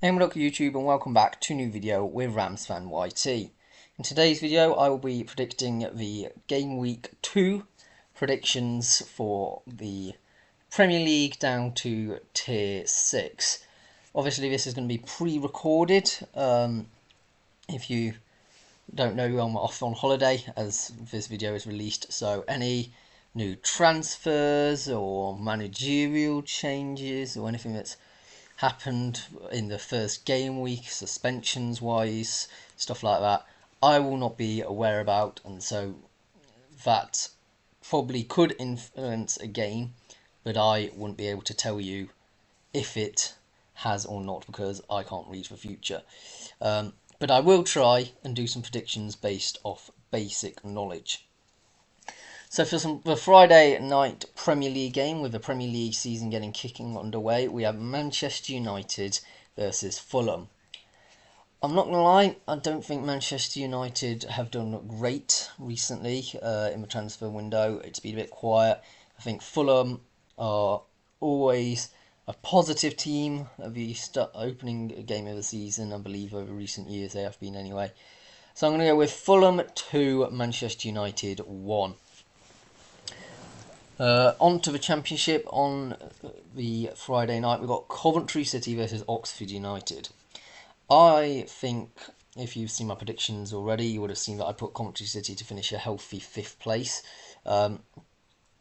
Hey, what up YouTube, and welcome back to a new video with Rams Fan YT. In today's video I will be predicting the Game Week 2 predictions for the Premier League down to Tier 6. Obviously this is going to be pre-recorded. If you don't know, I'm off on holiday as this video is released, so any new transfers or managerial changes or anything that's happened in the first game week, suspensions wise, stuff like that, I will not be aware about, and so that probably could influence a game, but I wouldn't be able to tell you if it has or not because I can't read the future. But I will try and do some predictions based off basic knowledge. So for the Friday night Premier League game, with the Premier League season kicking underway, we have Manchester United versus Fulham. I'm not going to lie, I don't think Manchester United have done great recently in the transfer window. It's been a bit quiet. I think Fulham are always a positive team at the opening game of the season. I believe over recent years they have been anyway. So I'm going to go with Fulham 2, Manchester United 1. On to the Championship on the Friday night. We've got Coventry City versus Oxford United. I think if you've seen my predictions already, you would have seen that I put Coventry City to finish a healthy 5th place. So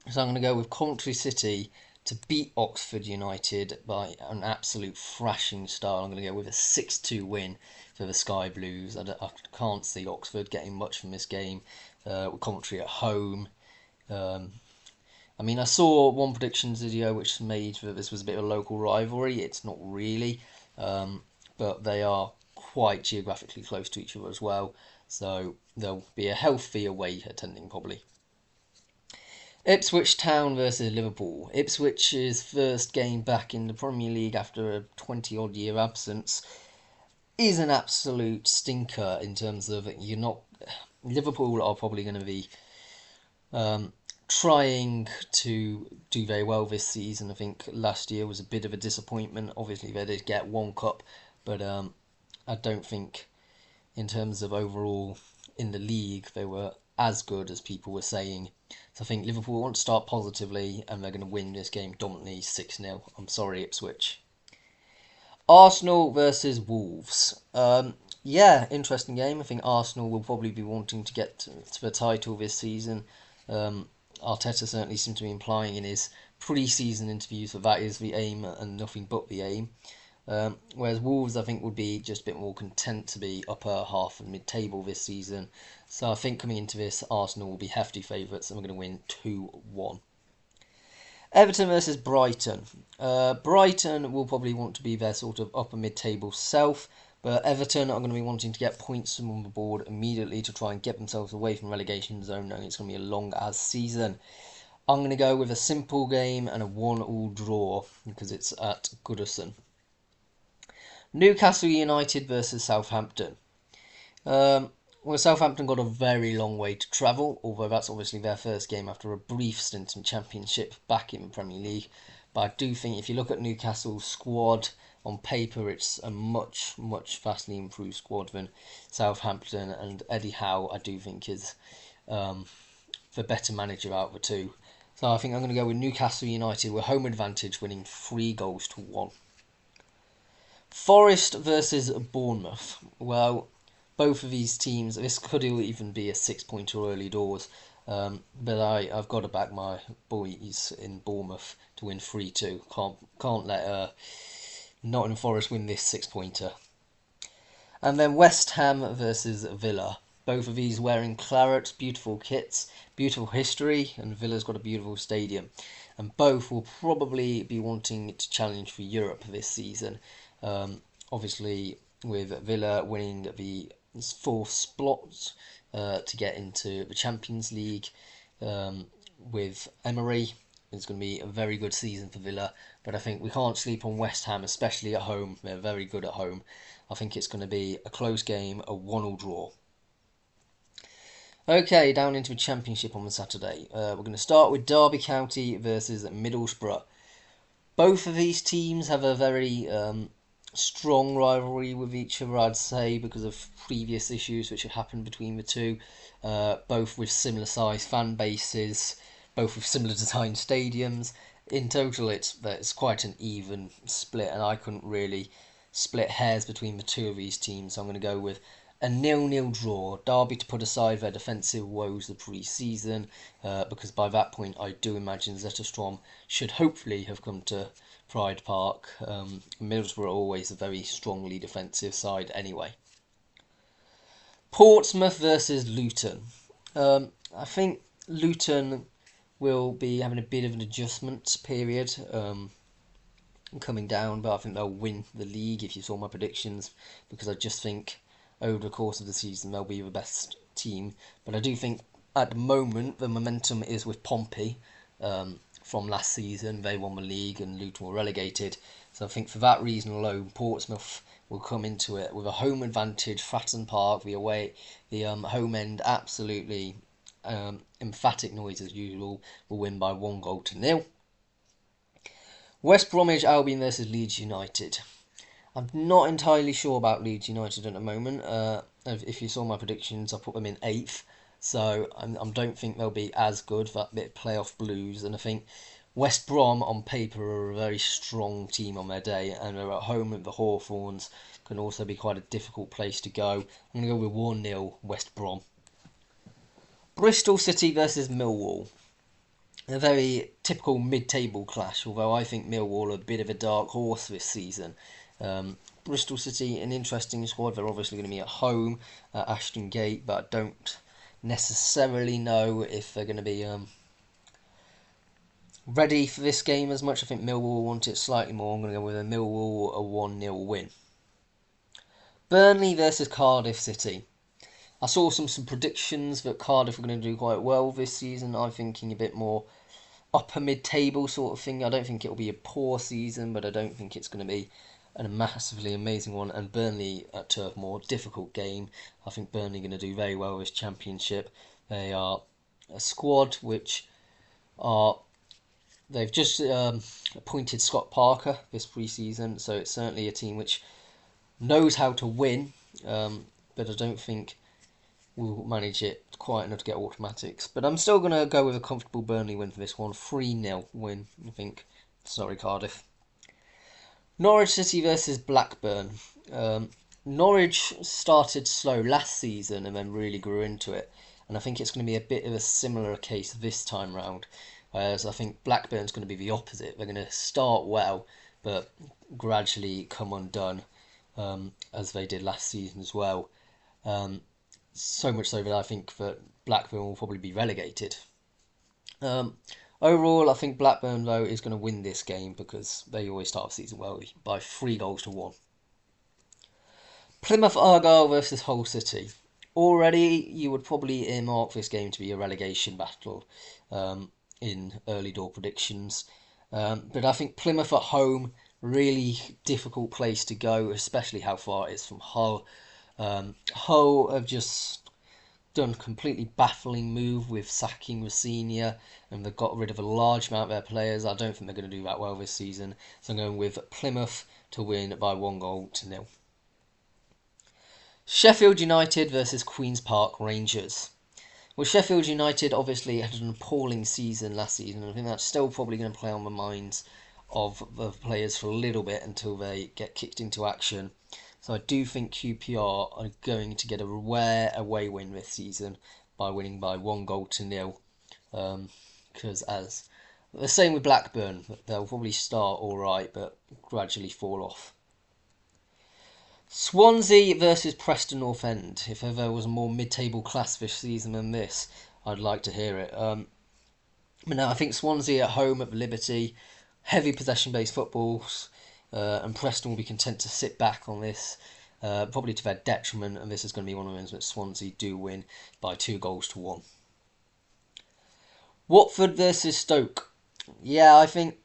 I'm going to go with Coventry City to beat Oxford United by an absolute thrashing style. I'm going to go with a 6-2 win for the Sky Blues. I can't see Oxford getting much from this game with Coventry at home. I mean, I saw one predictions video which made that this was a bit of a local rivalry. It's not really, but they are quite geographically close to each other as well. So there'll be a healthy away attending probably. Ipswich Town versus Liverpool. Ipswich's first game back in the Premier League after a 20-odd year absence is an absolute stinker in terms of Liverpool are probably going to be trying to do very well this season. I think last year was a bit of a disappointment. Obviously they did get one cup, but I don't think in terms of overall in the league they were as good as people were saying. So I think Liverpool want to start positively and they're going to win this game dominantly 6-0. I'm sorry, Ipswich. Arsenal versus Wolves. Yeah, interesting game. I think Arsenal will probably be wanting to get to the title this season. Arteta certainly seemed to be implying in his pre-season interviews that is the aim and nothing but the aim. Whereas Wolves, I think, would be just a bit more content to be upper half and mid-table this season. So I think coming into this, Arsenal will be hefty favourites and we're going to win 2-1. Everton versus Brighton. Brighton will probably want to be their sort of upper mid-table self, but Everton are going to be wanting to get points from the board immediately to try and get themselves away from relegation zone, knowing it's going to be a long-as season. I'm going to go with a simple game and a 1-1 draw because it's at Goodison. Newcastle United versus Southampton. Well, Southampton got a very long way to travel, although that's obviously their first game after a brief stint in Championship back in the Premier League. But I do think if you look at Newcastle's squad, on paper it's a much vastly improved squad than Southampton, and Eddie Howe I do think is the better manager out of the two. So I think I'm going to go with Newcastle United with home advantage winning 3-1. Forest versus Bournemouth. Well, both of these teams, this could even be a 6-pointer early doors, but I've got to back my boys in Bournemouth to win 3-2. Can't let Nottingham Forest win this 6-pointer. And then West Ham versus Villa. Both of these wearing claret, beautiful kits, beautiful history, and Villa's got a beautiful stadium. And both will probably be wanting to challenge for Europe this season. Obviously, with Villa winning the 4th spot to get into the Champions League with Emery. It's going to be a very good season for Villa, but I think we can't sleep on West Ham, especially at home. They're very good at home. I think it's going to be a close game, a 1-1 draw. Okay, down into the Championship on the Saturday. We're going to start with Derby County versus Middlesbrough. Both of these teams have a very strong rivalry with each other, I'd say, because of previous issues which had happened between the two, both with similar sized fan bases, both with similar design stadiums. In total, it's quite an even split, and I couldn't really split hairs between the two of these teams. So I'm going to go with a 0-0 draw. Derby to put aside their defensive woes the pre-season, because by that point I do imagine Zetterstrom should hopefully have come to Pride Park. Middlesbrough are always a very strongly defensive side anyway. Portsmouth versus Luton. I think Luton will be having a bit of an adjustment period coming down, but I think they'll win the league if you saw my predictions, because I just think over the course of the season they'll be the best team. But I do think at the moment the momentum is with Pompey. From last season, they won the league and Luton were relegated. So I think for that reason alone, Portsmouth will come into it with a home advantage. Fratton Park, the home end, absolutely emphatic noise as usual, will win by 1-0. West Bromwich Albion versus Leeds United. I'm not entirely sure about Leeds United at the moment. If you saw my predictions, I put them in 8th. So I don't think they'll be as good, that bit of playoff blues. And I think West Brom on paper are a very strong team on their day, and they're at home with the Hawthorns. Can also be quite a difficult place to go. I'm going to go with 1-0 West Brom. Bristol City versus Millwall. A very typical mid-table clash, although I think Millwall are a bit of a dark horse this season. Bristol City, an interesting squad. They're obviously going to be at home at Ashton Gate, but I don't necessarily know if they're going to be ready for this game as much. I think Millwall will want it slightly more. I'm going to go with a Millwall, a 1-0 win. Burnley versus Cardiff City. I saw some predictions that Cardiff are going to do quite well this season. I'm thinking a bit more upper mid-table sort of thing. I don't think it'll be a poor season, but I don't think it's going to be a massively amazing one. And Burnley at Turf Moor, difficult game. I think Burnley are going to do very well this championship. They are a squad which are... They've just appointed Scott Parker this pre-season, so it's certainly a team which knows how to win, but I don't think we'll manage it quite enough to get automatics. But I'm still going to go with a comfortable Burnley win for this one. 3-0 win, I think. Sorry, Cardiff. Norwich City versus Blackburn. Norwich started slow last season and then really grew into it. And I think it's going to be a bit of a similar case this time round. Whereas I think Blackburn's going to be the opposite. They're going to start well, but gradually come undone, as they did last season as well. So much so that I think that Blackburn will probably be relegated. Overall, I think Blackburn, though, is going to win this game because they always start the season well by 3-1. Plymouth Argyle versus Hull City. Already, you would probably earmark this game to be a relegation battle in early door predictions. But I think Plymouth at home, really difficult place to go, especially how far it is from Hull. Hull have just done a completely baffling move with sacking Rossini, and they've got rid of a large amount of their players. I don't think they're going to do that well this season, so I'm going with Plymouth to win by 1-0. Sheffield United versus Queen's Park Rangers. Well, Sheffield United obviously had an appalling season last season, and I think that's still probably going to play on the minds of the players for a little bit until they get kicked into action. So I do think QPR are going to get a rare away win this season by winning by 1-0. Because as the same with Blackburn, they'll probably start all right, but gradually fall off. Swansea versus Preston North End. If ever there was a more mid-table class this season than this, I'd like to hear it. But now I think Swansea at home at the Liberty, heavy possession-based footballs, and Preston will be content to sit back on this, probably to their detriment, and this is going to be one of those that Swansea do win by 2-1. Watford versus Stoke. Yeah, I think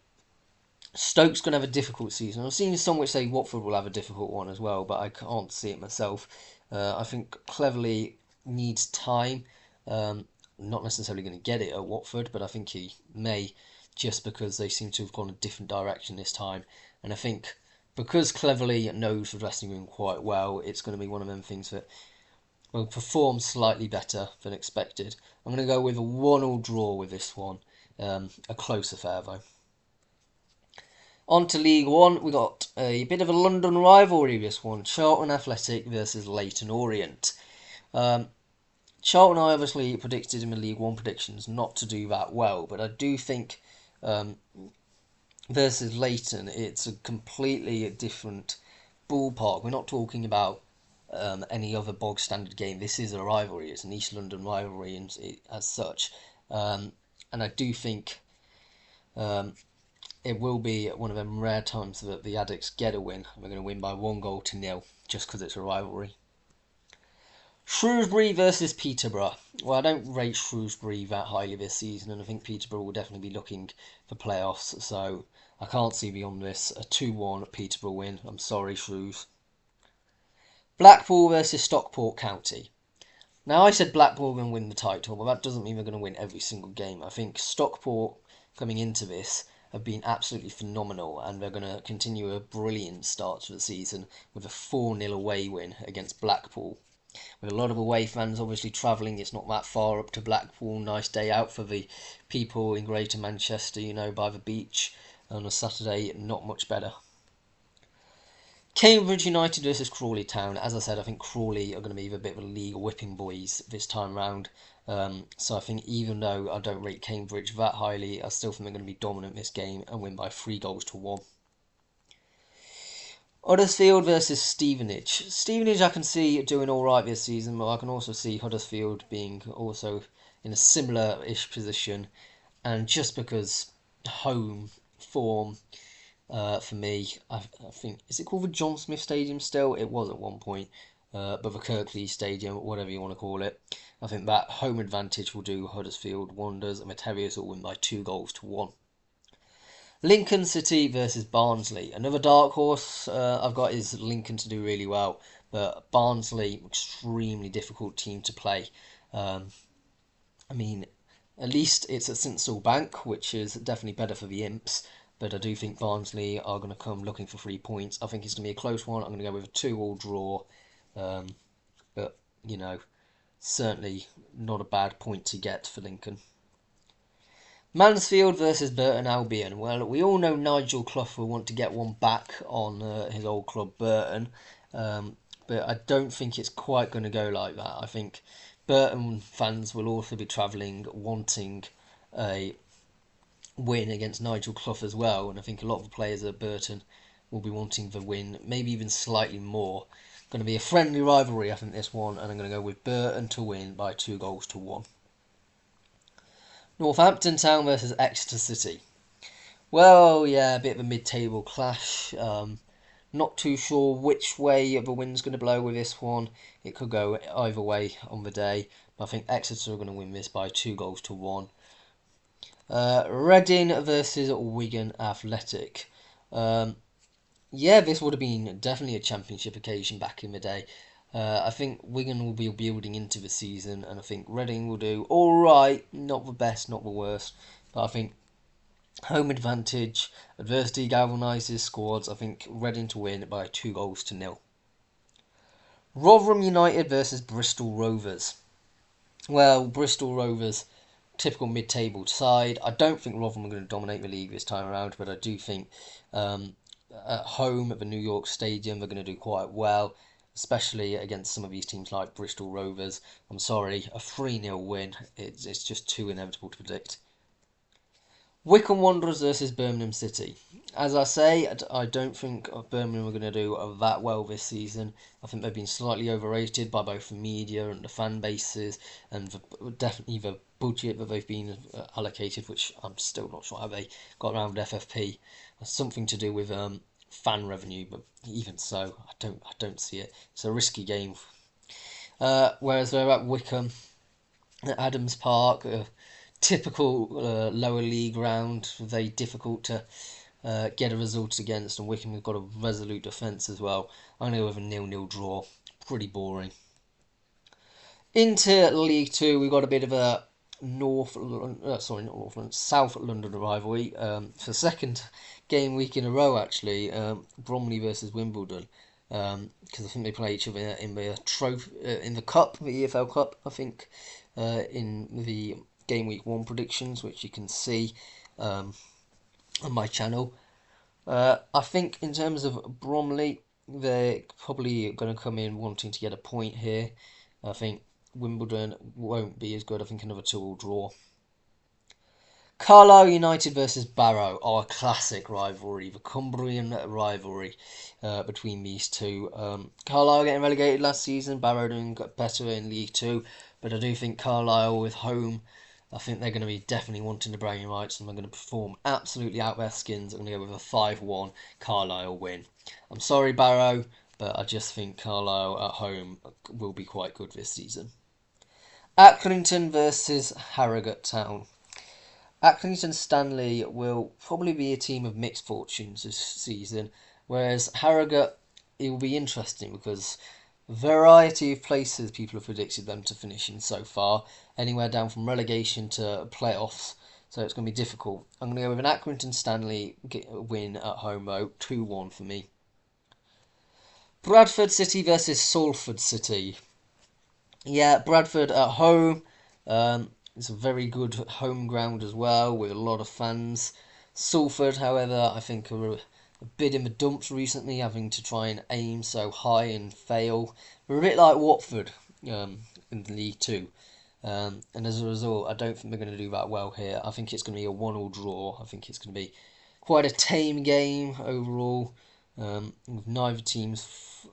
Stoke's going to have a difficult season. I've seen some which say Watford will have a difficult one as well, but I can't see it myself. I think Cleverley needs time. Not necessarily going to get it at Watford, but I think he may, just because they seem to have gone a different direction this time. And I think because Cleverly knows the dressing room quite well, it's going to be one of them things that will perform slightly better than expected. I'm going to go with a 1-1 draw with this one. A close affair though. On to League One, we got a bit of a London rivalry this one. Charlton Athletic versus Leyton Orient. Charlton, I obviously predicted in the League One predictions not to do that well, but I do think versus Leyton, it's a completely different ballpark. We're not talking about any other bog standard game. This is a rivalry. It's an East London rivalry as such. And I do think it will be one of them rare times that the Addicts get a win. We're going to win by 1-0 just because it's a rivalry. Shrewsbury versus Peterborough. Well, I don't rate Shrewsbury that highly this season, and I think Peterborough will definitely be looking for playoffs, so I can't see beyond this a 2-1 Peterborough win. I'm sorry, Shrews. Blackpool versus Stockport County. Now, I said Blackpool are going to win the title, but that doesn't mean they're going to win every single game. I think Stockport, coming into this, have been absolutely phenomenal, and they're going to continue a brilliant start to the season with a 4-0 away win against Blackpool. With a lot of away fans obviously travelling, it's not that far up to Blackpool. Nice day out for the people in Greater Manchester, you know, by the beach on a Saturday. Not much better. Cambridge United versus Crawley Town. As I said, I think Crawley are going to be a bit of a league whipping boys this time round. So I think even though I don't rate Cambridge that highly, I still think they're going to be dominant this game and win by 3-1. Huddersfield versus Stevenage. Stevenage I can see doing alright this season, but I can also see Huddersfield being also in a similar-ish position. And just because home form, for me, I think, is it called the John Smith Stadium still? It was at one point, but the Kirklees Stadium, whatever you want to call it. I think that home advantage will do Huddersfield wonders, and the Terriers will win by 2-1. Lincoln City versus Barnsley. Another dark horse I've got is Lincoln to do really well, but Barnsley, extremely difficult team to play. I mean, at least it's at St Saul Bank, which is definitely better for the Imps, but I do think Barnsley are going to come looking for 3 points. I think it's going to be a close one. I'm going to go with a 2-2 draw, but, you know, certainly not a bad point to get for Lincoln. Mansfield versus Burton Albion. Well, we all know Nigel Clough will want to get one back on his old club Burton, but I don't think it's quite going to go like that. I think Burton fans will also be travelling wanting a win against Nigel Clough as well, and I think a lot of the players at Burton will be wanting the win, maybe even slightly more. Going to be a friendly rivalry, I think, this one, and I'm going to go with Burton to win by 2-1. Northampton Town versus Exeter City. Well, yeah, a bit of a mid-table clash. Not too sure which way the wind's going to blow with this one. It could go either way on the day, but I think Exeter are going to win this by 2-1. Reading versus Wigan Athletic. Yeah, this would have been definitely a championship occasion back in the day. I think Wigan will be building into the season, and I think Reading will do alright, not the best, not the worst, but I think home advantage, adversity galvanises squads. I think Reading to win by 2-0. Rotherham United versus Bristol Rovers. Well, Bristol Rovers, typical mid-table side. I don't think Rotherham are going to dominate the league this time around, but I do think at home at the New York Stadium they're going to do quite well, especially against some of these teams like Bristol Rovers. I'm sorry, a 3-0 win, it's just too inevitable to predict. Wycombe Wanderers versus Birmingham City. As I say, I don't think Birmingham are going to do that well this season. I think they've been slightly overrated by both the media and the fan bases, and definitely the budget that they've been allocated, which I'm still not sure how they got around with FFP. Something to do with fan revenue, but even so, I don't see it. It's a risky game. Whereas they're at Wycombe, at Adams Park, typical lower league round, very difficult to get a result against, and Wycombe have got a resolute defence as well. I'm going to go with a 0-0 draw. Pretty boring. Into League 2, we've got a bit of a South London rivalry for second game week in a row actually. Bromley versus Wimbledon, because I think they play each other in the trophy in the cup, the EFL Cup. I think in the game week 1 predictions, which you can see on my channel. I think in terms of Bromley, they're probably going to come in wanting to get a point here. I think Wimbledon won't be as good. I think another 2-2 draw. Carlisle United versus Barrow, our classic rivalry, the Cumbrian rivalry between these two. Carlisle getting relegated last season, Barrow doing better in League 2, but I do think Carlisle with home, I think they're going to be definitely wanting the bragging rights and they're going to perform absolutely out their skins. I'm going to go with a 5-1 Carlisle win. I'm sorry, Barrow, but I just think Carlisle at home will be quite good this season. Accrington versus Harrogate Town. Accrington Stanley will probably be a team of mixed fortunes this season, whereas Harrogate, it will be interesting because a variety of places people have predicted them to finish in so far, anywhere down from relegation to playoffs, so it's going to be difficult. I'm going to go with an Accrington Stanley win at home though, 2-1 for me. Bradford City versus Salford City. Yeah, Bradford at home. It's a very good home ground as well, with a lot of fans. Salford, however, I think are a bit in the dumps recently, having to try and aim so high and fail. They're a bit like Watford in League 2. And as a result, I don't think they're going to do that well here. I think it's going to be a 1-1 draw. I think it's going to be quite a tame game overall, with neither teams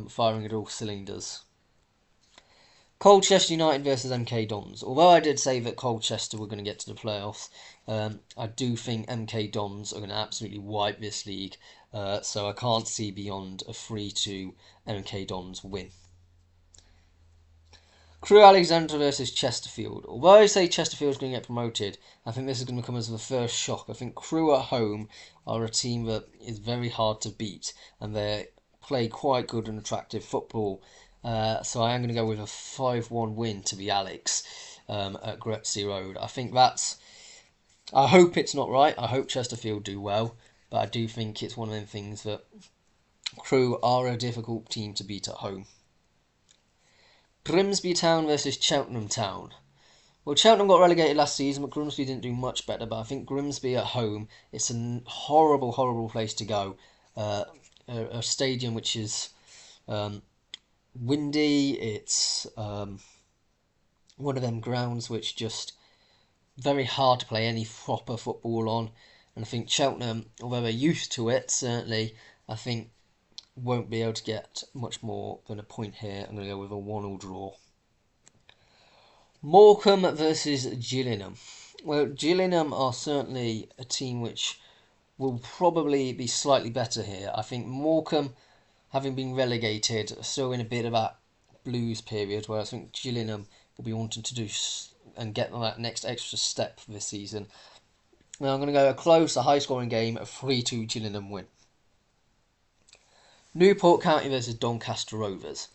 firing at all cylinders. Colchester United versus MK Dons. Although I did say that Colchester were going to get to the playoffs, I do think MK Dons are going to absolutely wipe this league. So I can't see beyond a 3-2 MK Dons win. Crewe Alexandra versus Chesterfield. Although I say Chesterfield is going to get promoted, I think this is going to come as the first shock. I think Crewe at home are a team that is very hard to beat, and they play quite good and attractive football. So I am going to go with a 5-1 win to the Alex at Gretzky Road. I think that's... I hope it's not right. I hope Chesterfield do well. But I do think it's one of them things that Crewe are a difficult team to beat at home. Grimsby Town versus Cheltenham Town. Well, Cheltenham got relegated last season, but Grimsby didn't do much better. But I think Grimsby at home, it's a horrible, horrible place to go. A stadium which is... windy. It's one of them grounds which just very hard to play any proper football on, and I think Cheltenham, although they're used to it, certainly I think won't be able to get much more than a point here. I'm going to go with a 1-1 draw. Morecambe versus Gillingham. Well, Gillingham are certainly a team which will probably be slightly better here. I think Morecambe, having been relegated, are still in a bit of that blues period, where I think Gillingham will be wanting to do and get that next extra step for this season. Now I'm going to go a close, a high-scoring game, a 3-2 Gillingham win. Newport County versus Doncaster Rovers.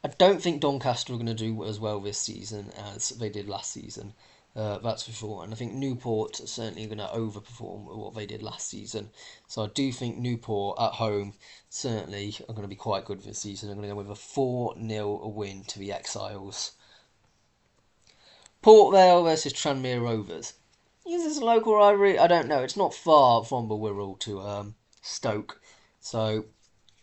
I don't think Doncaster are going to do as well this season as they did last season. That's for sure. And I think Newport are certainly going to overperform what they did last season. So I do think Newport at home certainly are going to be quite good this season. I'm going to go with a 4-0 win to the Exiles. Port Vale versus Tranmere Rovers. Is this a local rivalry? I don't know. It's not far from the Wirral to Stoke. So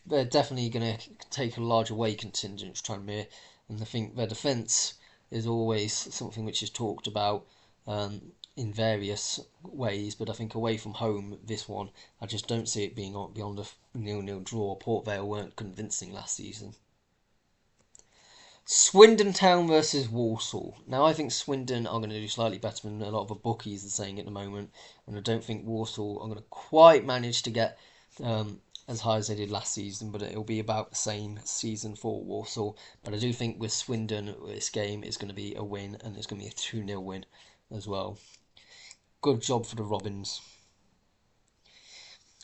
they're definitely going to take a large away contingent to Tranmere. And I think their defence is always something which is talked about in various ways, but I think away from home, this one, I just don't see it being beyond a 0-0 draw. Port Vale weren't convincing last season. Swindon Town versus Walsall. Now, I think Swindon are going to do slightly better than a lot of the bookies are saying at the moment, and I don't think Walsall are going to quite manage to get as high as they did last season, but it'll be about the same season for Walsall. But I do think with Swindon, this game is going to be a win, and it's going to be a 2-0 win as well. Good job for the Robins.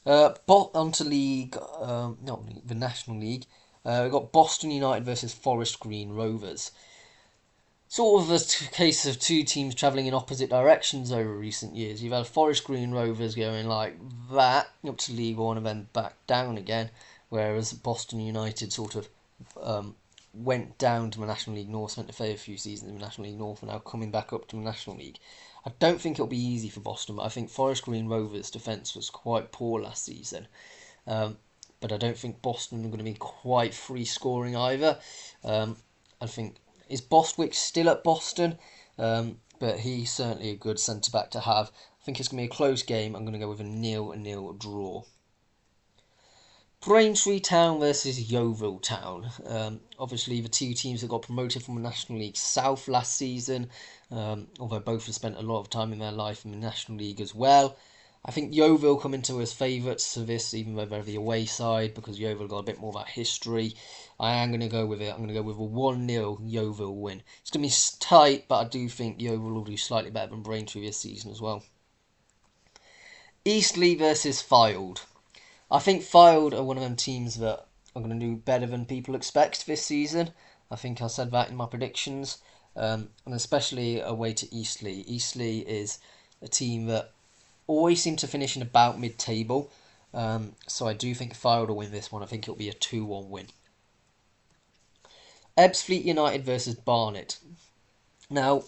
Onto League, not the National League. We've got Boston United versus Forest Green Rovers. sort of a case of two teams travelling in opposite directions over recent years. You've had Forest Green Rovers going like that up to League One and then back down again, whereas Boston United sort of went down to the National League North, spent a fair few seasons in the National League North, and now coming back up to the National League. I don't think it'll be easy for Boston, but I think Forest Green Rovers' defence was quite poor last season. But I don't think Boston are going to be quite free scoring either. I think is Bostwick still at Boston, but he's certainly a good centre back to have. I think it's going to be a close game. I'm going to go with a 0-0 draw. Braintree Town versus Yeovil Town. Obviously, the two teams that got promoted from the National League South last season, although both have spent a lot of time in their life in the National League as well. I think Yeovil come into as favourites for this, even though they're the away side, because Yeovil got a bit more of that history. I am going to go with it. I'm going to go with a 1-0 Yeovil win. It's going to be tight, but I do think Yeovil will do slightly better than Braintree this season as well. Eastleigh versus Fylde. I think Fylde are one of them teams that are going to do better than people expect this season. I think I said that in my predictions, and especially away to Eastleigh. Eastleigh is a team that always seem to finish in about mid-table, so I do think Fylde will win this one. I think it'll be a 2-1 win. Ebbsfleet United versus Barnet. Now,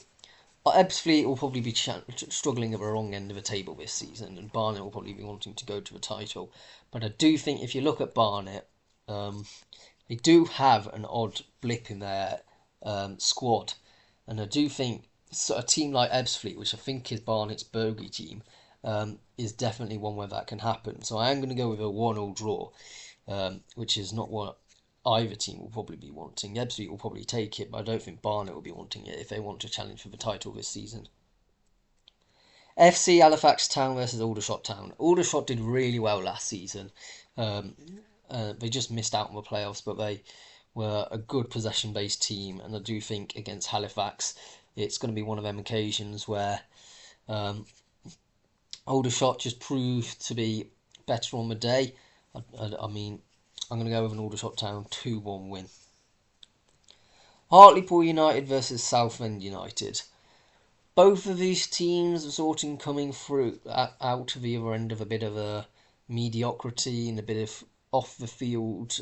Ebbsfleet will probably be struggling at the wrong end of the table this season, and Barnet will probably be wanting to go to the title. But I do think if you look at Barnet, they do have an odd blip in their squad, and I do think a team like Ebbsfleet, which I think is Barnet's bogey team, is definitely one where that can happen. So I am going to go with a 1-1 draw, which is not what either team will probably be wanting. Ebbsfleet will probably take it, but I don't think Barnet will be wanting it if they want to challenge for the title this season. FC Halifax Town versus Aldershot Town. Aldershot did really well last season. They just missed out on the playoffs, but they were a good possession-based team, and I do think against Halifax, it's going to be one of them occasions where Aldershot just proved to be better on the day. I mean, I'm going to go with an Aldershot Town 2-1 win. Hartlepool United versus Southend United. Both of these teams are sort of coming through out of the other end of a bit of a mediocrity and a bit of off-the-field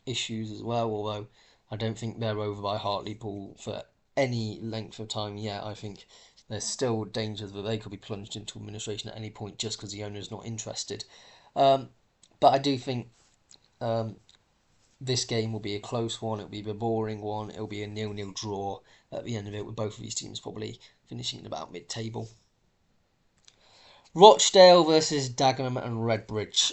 issues as well, although I don't think they're over by Hartlepool for any length of time yet. I think there's still danger that they could be plunged into administration at any point just because the owner is not interested. But I do think this game will be a close one. It'll be a boring one. It'll be a 0-0 draw at the end of it, with both of these teams probably finishing at about mid-table. Rochdale versus Dagenham and Redbridge.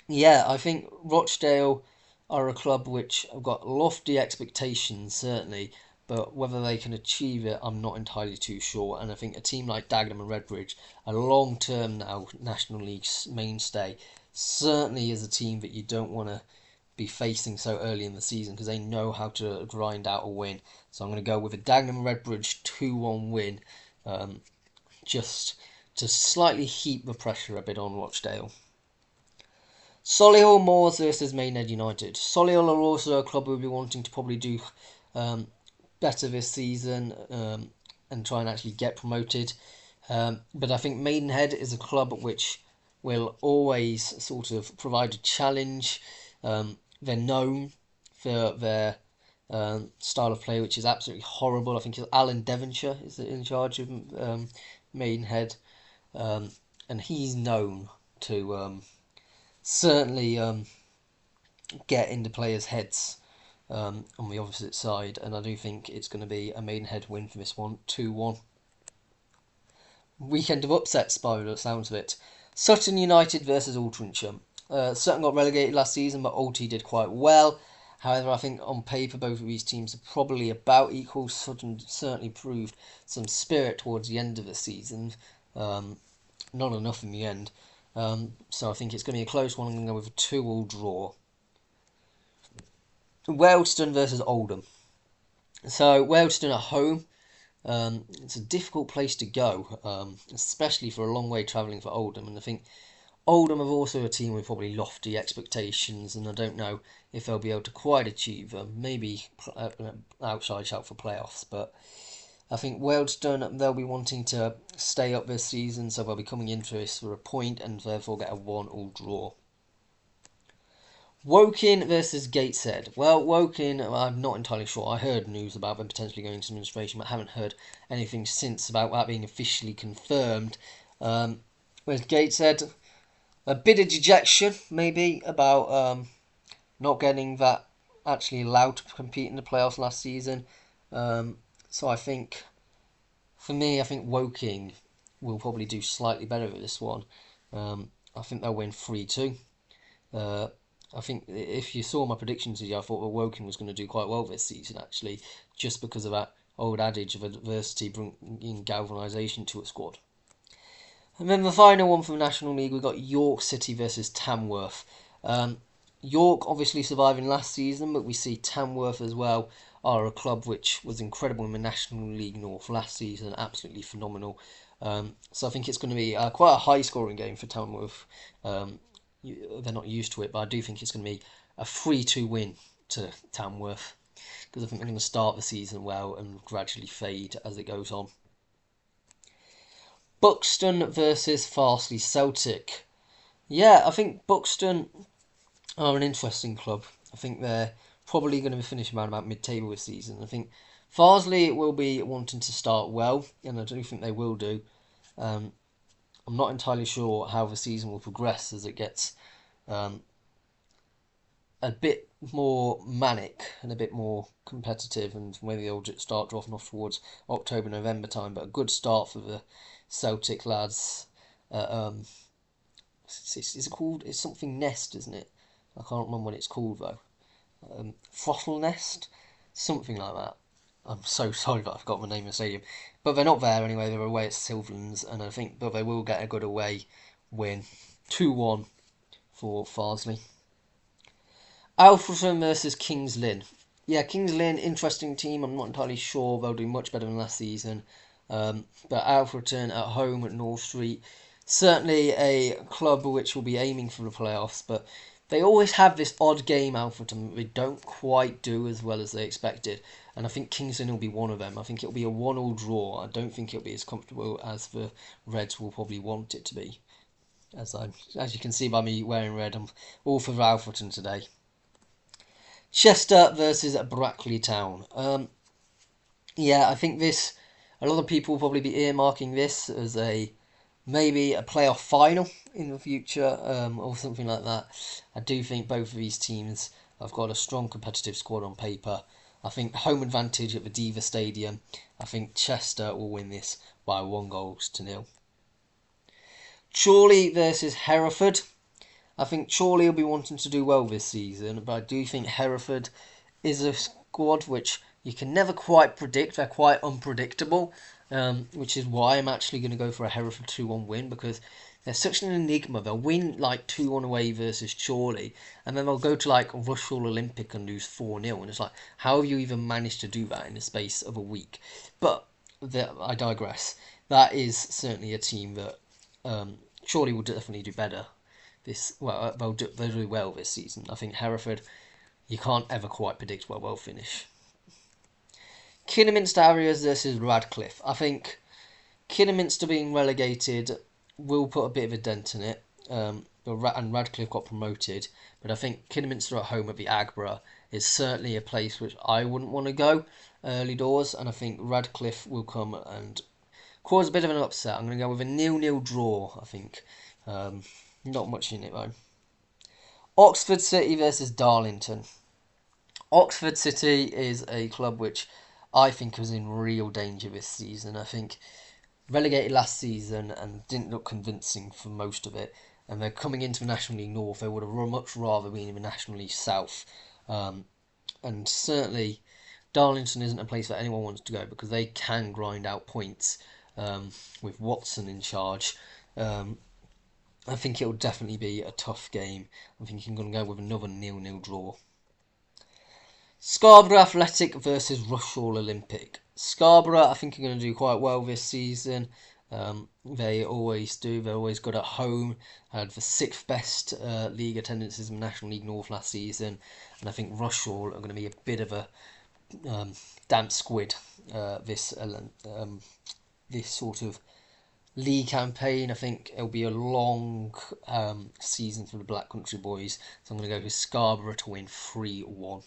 Yeah, I think Rochdale are a club which have got lofty expectations, certainly, but whether they can achieve it, I'm not entirely too sure. And I think a team like Dagenham and Redbridge, a long-term now National League mainstay, certainly is a team that you don't want to be facing so early in the season because they know how to grind out a win. So I'm going to go with a Dagenham Redbridge 2-1 win, just to slightly heap the pressure a bit on Rochdale. Solihull Moors versus Maidenhead United. Solihull are also a club who will be wanting to probably do better this season and try and actually get promoted. But I think Maidenhead is a club which will always sort of provide a challenge. They're known for their style of play, which is absolutely horrible. I think Alan Devonshire is in charge of Maidenhead, and he's known to certainly get into players' heads on the opposite side, and I do think it's going to be a Maidenhead win for this one, 2-1. Weekend of upsets by the sounds of it. Sutton United versus Altrincham. Sutton got relegated last season, but Alty did quite well. However, I think on paper both of these teams are probably about equal. Sutton certainly proved some spirit towards the end of the season. Not enough in the end. So I think it's going to be a close one. I'm going to go with a 2-2 draw. Wealdstone versus Oldham. So Wealdstone at home. It's a difficult place to go, especially for a long way travelling for Oldham. And I think Oldham are also a team with probably lofty expectations, and I don't know if they'll be able to quite achieve them. Maybe outside shout for playoffs, but I think Wealdstone, they'll be wanting to stay up this season, so they'll be coming into this for a point and therefore get a 1-1 draw. Woking versus Gateshead. Well, Woking, I'm not entirely sure. I heard news about them potentially going into administration, but I haven't heard anything since about that being officially confirmed. With Gateshead, a bit of dejection, maybe, about not getting that actually allowed to compete in the playoffs last season. So I think, for me, I think Woking will probably do slightly better with this one. I think they'll win 3-2. I think if you saw my predictions here, I thought that Woking was going to do quite well this season, actually, just because of that old adage of adversity bringing galvanisation to a squad. And then the final one from the National League, we've got York City versus Tamworth. York obviously surviving last season, but we see Tamworth as well are a club which was incredible in the National League North last season, absolutely phenomenal. So I think it's going to be quite a high-scoring game for Tamworth. They're not used to it, but I do think it's going to be a 3-2 win to Tamworth, because I think they're going to start the season well and gradually fade as it goes on. Buxton versus Farsley Celtic. Yeah, I think Buxton are an interesting club. I think they're probably going to be finishing around about mid-table this season. I think Farsley will be wanting to start well, and I do think they will do. I'm not entirely sure how the season will progress as it gets a bit more manic and a bit more competitive, and maybe they'll start dropping off towards October, November time. But a good start for the Celtic lads. Is it called? It's something Nest, isn't it? I can't remember what it's called though. Throttle Nest, something like that. I'm so sorry that I forgot the name of the stadium. But they're not there anyway, they're away at Silverlands, and I think but they will get a good away win. 2-1 for Farsley. Alfreton versus Kings Lynn. Yeah, Kings Lynn, interesting team. I'm not entirely sure they'll do much better than last season. But Alfreton at home at North Street, certainly a club which will be aiming for the playoffs, but they always have this odd game, Alfreton. They don't quite do as well as they expected. And I think Kings Lynn will be one of them. I think it'll be a 1-1 draw. I don't think it'll be as comfortable as the Reds will probably want it to be. As you can see by me wearing red, I'm all for Alfreton today. Chester versus Brackley Town. Yeah, I think this, a lot of people will probably be earmarking this as maybe a playoff final in the future, or something like that. I do think both of these teams have got a strong competitive squad on paper. I think home advantage at the Diva Stadium. I think Chester will win this by 1-0. Chorley versus Hereford. I think Chorley will be wanting to do well this season, but I do think Hereford is a squad which you can never quite predict. They're quite unpredictable, which is why I'm actually going to go for a Hereford 2-1 win, because they're such an enigma. They'll win like 2-1 away versus Chorley, and then they'll go to like Rushall Olympic and lose 4-0, and it's like, how have you even managed to do that in the space of a week? But I digress. That is certainly a team that Chorley will definitely do better. They'll do well this season. I think Hereford, you can't ever quite predict where they'll finish. Kidderminster Harriers versus Radcliffe. I think Kidderminster being relegated will put a bit of a dent in it, and Radcliffe got promoted. But I think Kidderminster at home at the Agborough is certainly a place which I wouldn't want to go early doors, and I think Radcliffe will come and cause a bit of an upset. I'm going to go with a 0-0 draw, I think. Not much in it though. Oxford City versus Darlington. Oxford City is a club which I think was in real danger this season. I think relegated last season and didn't look convincing for most of it. And they're coming into the National League North. They would have much rather been in the National League South. And certainly Darlington isn't a place that anyone wants to go, because they can grind out points with Watson in charge. I think it will definitely be a tough game. I think I'm going to go with another 0-0 draw. Scarborough Athletic versus Rushall Olympic. Scarborough, I think, are going to do quite well this season. They always do. They're always good at home. Had the sixth best league attendances in National League North last season, and I think Rushall are going to be a bit of a damp squid this sort of league campaign. I think it'll be a long season for the Black Country boys, so I'm going to go with Scarborough to win 3-1.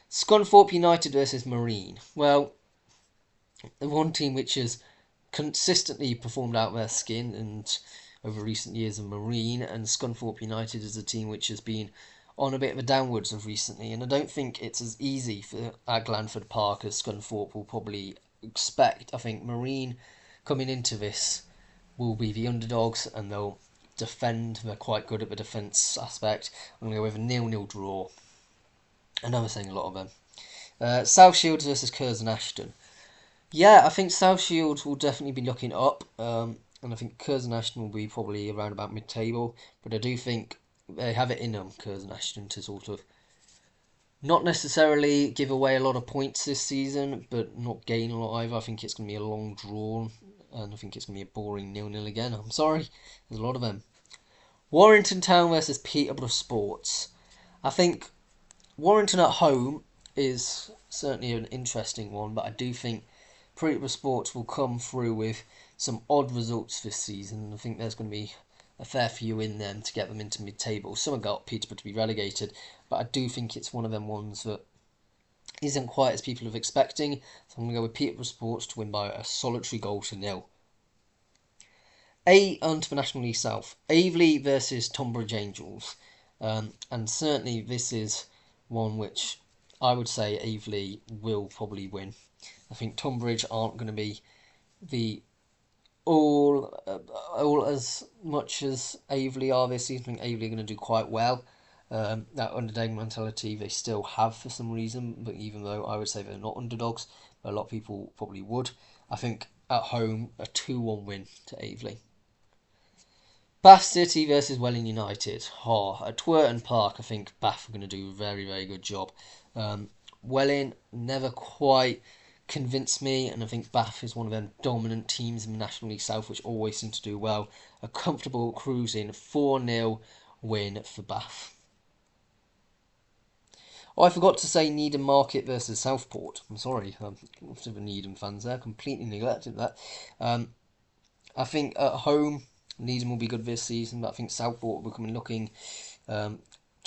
Scunthorpe United versus Marine. Well, the one team which has consistently performed out their skin and over recent years of Marine, and Scunthorpe United is a team which has been on a bit of a downwards of recently, and I don't think it's as easy for at Glanford Park as Scunthorpe will probably expect. I think Marine coming into this will be the underdogs and they'll defend. They're quite good at the defence aspect. I'm going to go with a 0-0 draw. I know I'm saying a lot of them. South Shields versus Curzon Ashton. Yeah, I think South Shields will definitely be looking up, and I think Curzon Ashton will be probably around about mid-table, but I do think they have it in them, Curzon Ashton, to sort of not necessarily give away a lot of points this season, but not gain a lot either. I think it's going to be a long draw, and I think it's going to be a boring 0-0 again. I'm sorry, there's a lot of them. Warrington Town versus Peterborough Sports. I think Warrington at home is certainly an interesting one, but I do think Peterborough Sports will come through with some odd results this season. I think there's going to be a fair few in them to get them into mid-table. Some have got Peterborough to be relegated, but I do think it's one of them ones that isn't quite as people are expecting. So I'm going to go with Peterborough Sports to win by a solitary goal to 0. Onto the National League South. Aveley versus Tonbridge Angels. And certainly this is one which I would say Aveley will probably win. I think Tonbridge aren't going to be the all as much as Aveley are this season. I think Aveley are going to do quite well. That underdog mentality they still have for some reason, but even though I would say they're not underdogs, a lot of people probably would. I think at home a 2-1 win to Aveley. Bath City versus Welling United. At Twerton Park, I think Bath are going to do a very, very good job. Welling never quite convinced me, and I think Bath is one of them dominant teams in the National League South, which always seem to do well. A comfortable cruising 4-0 win for Bath. Oh, I forgot to say Needham Market versus Southport. I'm sorry, lots of Needham fans there, completely neglected that. I think at home, Needham will be good this season, but I think Southport will come in looking to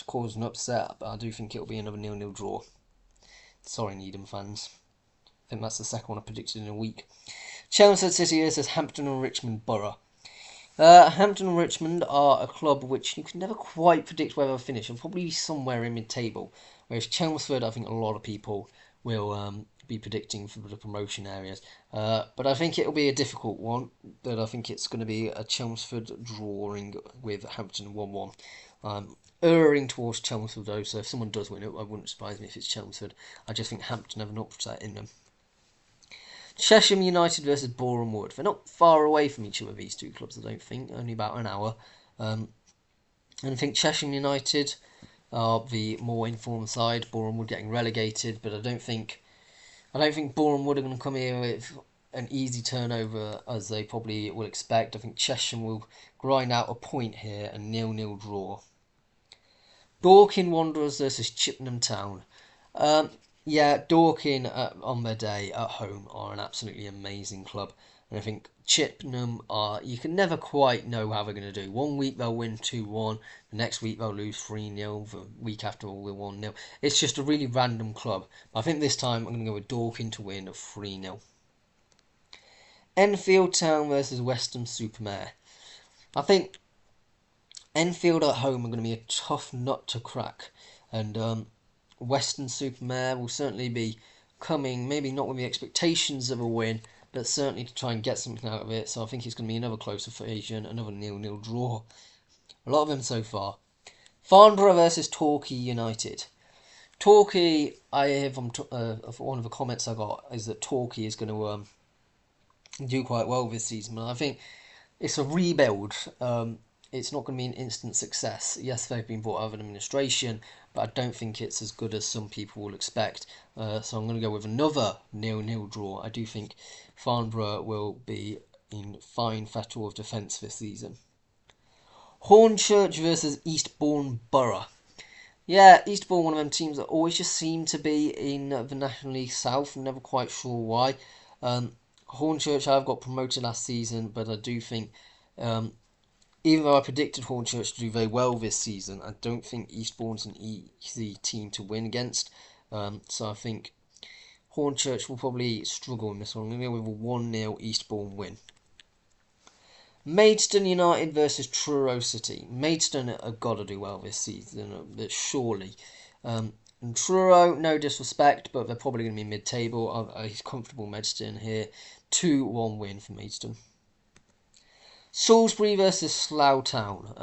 cause an upset, but I do think it'll be another 0-0 draw. Sorry, Needham fans. I think that's the second one I predicted in a week. Chelmsford City versus Hampton and Richmond Borough. Hampton and Richmond are a club which you can never quite predict where they'll finish. They'll probably be somewhere in mid-table. Whereas Chelmsford, I think a lot of people will be predicting for the promotion areas. But I think it'll be a difficult one. But I think it's going to be a Chelmsford drawing with Hampton 1-1. Erring towards Chelmsford though, so if someone does win it, I wouldn't surprise me if it's Chelmsford. I just think Hampton have an upset in them. Cheshire United versus Boreham Wood. They're not far away from each other, these two clubs, I don't think. Only about an hour. And I think Cheshire United are the more informed side. Boreham Wood getting relegated, but I don't think Boreham Wood are going to come here with an easy turnover as they probably will expect. I think Cheshire will grind out a point here, a 0-0 draw. Dorking Wanderers versus Chippenham Town. Yeah, Dorking on their day at home are an absolutely amazing club. And I think Chippenham you can never quite know how they're going to do. One week they'll win 2-1, the next week they'll lose 3-0, the week after they'll win 1-0. It's just a really random club. I think this time I'm going to go with Dorking to win 3-0. Enfield Town versus Weston-super-Mare. I think Enfield at home are going to be a tough nut to crack. And Weston-super-Mare will certainly be coming, maybe not with the expectations of a win, but certainly to try and get something out of it. So I think it's going to be another close occasion, another 0-0 draw. A lot of them so far. Farnborough versus Torquay United. Torquay, I have one of the comments I got is that Torquay is going to do quite well this season. And I think it's a rebuild. It's not going to be an instant success. Yes, they've been brought out of administration, but I don't think it's as good as some people will expect. So I'm going to go with another 0-0 draw. I do think Farnborough will be in fine fettle of defence this season. Hornchurch versus Eastbourne Borough. Yeah, Eastbourne, one of them teams that always just seem to be in the National League South. I'm never quite sure why. Hornchurch, I've got promoted last season, but I do think, even though I predicted Hornchurch to do very well this season, I don't think Eastbourne's an easy team to win against. So I think Hornchurch will probably struggle in this one. I'm going to go with a 1-0 Eastbourne win. Maidstone United versus Truro City. Maidstone have got to do well this season, surely. And Truro, no disrespect, but they're probably going to be mid-table. He's comfortable Maidstone here. 2-1 win for Maidstone. Salisbury versus Slough Town.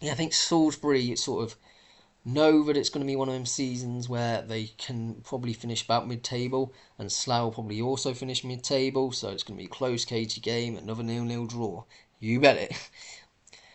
I think Salisbury sort of know that it's going to be one of them seasons where they can probably finish about mid-table, and Slough will probably also finish mid-table, so it's going to be a close, cagey game, another 0-0 draw. You bet it.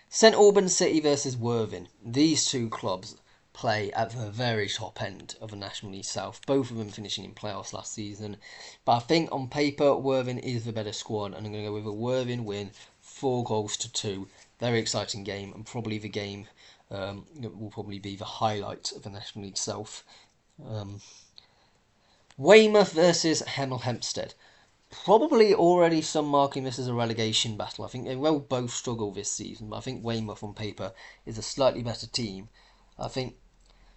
St Albans City versus Worthing. These two clubs play at the very top end of the National League South, both of them finishing in playoffs last season. But I think on paper, Worthing is the better squad, and I'm going to go with a Worthing win, 4-2. Very exciting game, and probably the game it will probably be the highlight of the National League South. Weymouth versus Hemel Hempstead. Probably already some marking this as a relegation battle. I think they will both struggle this season, but I think Weymouth on paper is a slightly better team. I think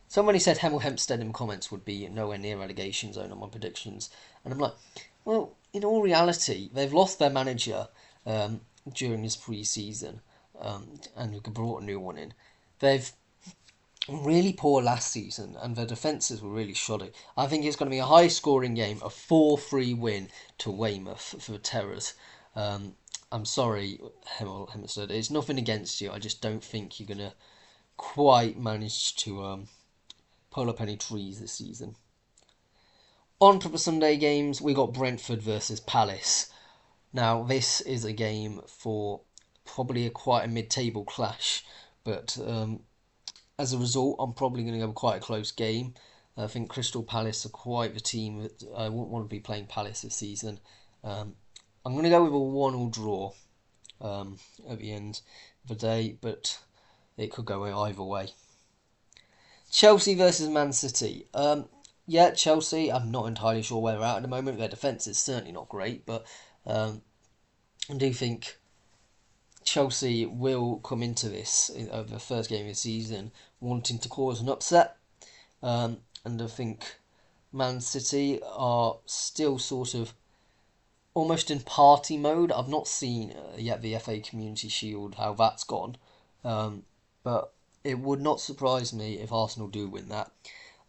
somebody said Hemel Hempstead in the comments would be nowhere near relegation zone on my predictions, and I'm like, well, in all reality, they've lost their manager during this pre-season, and brought a new one in. They've really poor last season, and their defences were really shoddy. I think it's going to be a high-scoring game, a 4-3 win to Weymouth for the Terrors. I'm sorry, Hemel Hempstead. It's nothing against you. I just don't think you're going to quite manage to pull up any trees this season. On to the Sunday games, we got Brentford versus Palace. Now, this is a game for probably quite a mid-table clash, but as a result, I'm probably going to go quite a close game. I think Crystal Palace are quite the team that I wouldn't want to be playing Palace this season. I'm going to go with a 1-1 draw at the end of the day, but it could go either way. Chelsea versus Man City. Yeah, Chelsea, I'm not entirely sure where they're at the moment. Their defence is certainly not great, but I do think Chelsea will come into this, the first game of the season, wanting to cause an upset. And I think Man City are still sort of almost in party mode. I've not seen yet the FA Community Shield, how that's gone. But it would not surprise me if Arsenal do win that.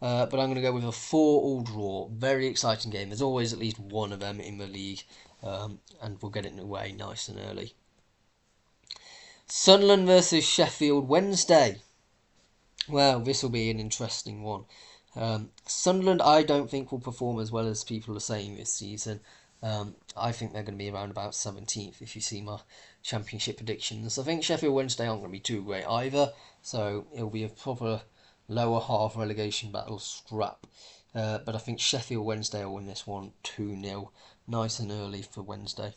But I'm going to go with a 4-4 draw. Very exciting game. There's always at least one of them in the league. And we'll get it away nice and early. Sunderland versus Sheffield Wednesday. Well, this will be an interesting one. Sunderland, I don't think will perform as well as people are saying this season. I think they're going to be around about 17th if you see my championship predictions. I think Sheffield Wednesday aren't going to be too great either, so it'll be a proper lower half relegation battle scrap. But I think Sheffield Wednesday will win this one 2-0, nice and early for Wednesday.